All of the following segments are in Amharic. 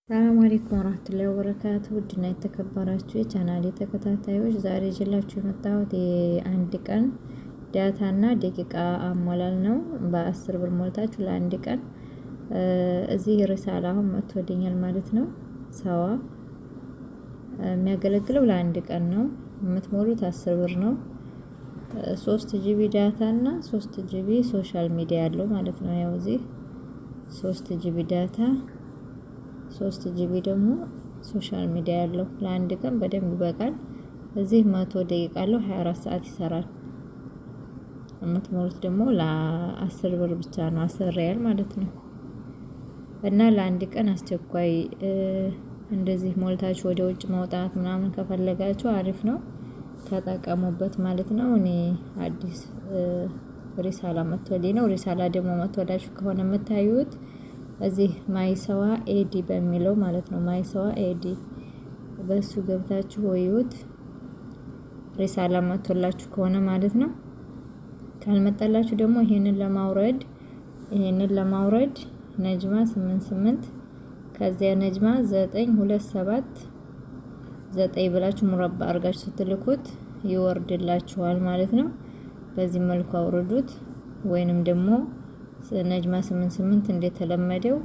ሰላም አለይኩም ወራህመቱላሂ ወበረካቱ። ውድና የተከበራችሁ የቻናሌ ተከታታዮች ዛሬ ይዤላችሁ የመጣሁት የአንድ ቀን ዳታ እና ደቂቃ አሞላል ነው። በ10 ብር ሞልታችሁ ለአንድ ቀን እዚህ ርሳላ አሁን መጥቶልኛል ማለት ነው። ሰዋ የሚያገለግለው ለአንድ ቀን ነው። የምትሞሉት 10 ብር ነው። 3 ጂቢ ዳታ እና 3 ጂቢ ሶሻል ሚዲያ ያለው ማለት ነው። ያው እዚህ 3 ጂቢ ዳታ 3 ጂቢ ደግሞ ሶሻል ሚዲያ ያለው ለአንድ ቀን በደንብ ይበቃል። እዚህ 100 ደቂቃ አለው 24 ሰዓት ይሰራል። የምትሞሉት ደግሞ ለ10 ብር ብቻ ነው፣ 10 ሪያል ማለት ነው። እና ለአንድ ቀን አስቸኳይ እንደዚህ ሞልታችሁ ወደ ውጭ መውጣት ምናምን ከፈለጋችሁ አሪፍ ነው፣ ተጠቀሙበት ማለት ነው። እኔ አዲስ ሪሳላ መጥቶልኝ ነው። ሪሳላ ደግሞ መጥቶላችሁ ከሆነ የምታዩት እዚህ ማይሰዋ ኤዲ በሚለው ማለት ነው። ማይሰዋ ኤዲ በሱ ገብታችሁ ወዩት። ሪሳላ መጥቶላችሁ ከሆነ ማለት ነው። ካልመጣላችሁ ደግሞ ይሄንን ለማውረድ ነጅማ 88 ከዚያ ነጅማ 927 9 ብላችሁ ሙረባ አርጋችሁ ስትልኩት ይወርድላችኋል ማለት ነው። በዚህ መልኩ አውርዱት። ወይንም ደግሞ ነጅማ 88 እንደተለመደው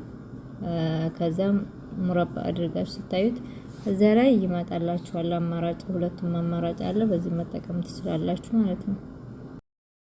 ከዛም ሙረባ አድርጋችሁ ስታዩት እዛ ላይ ይመጣላችኋል። አማራጭ ሁለቱም አማራጭ አለ። በዚህ መጠቀም ትችላላችሁ ማለት ነው።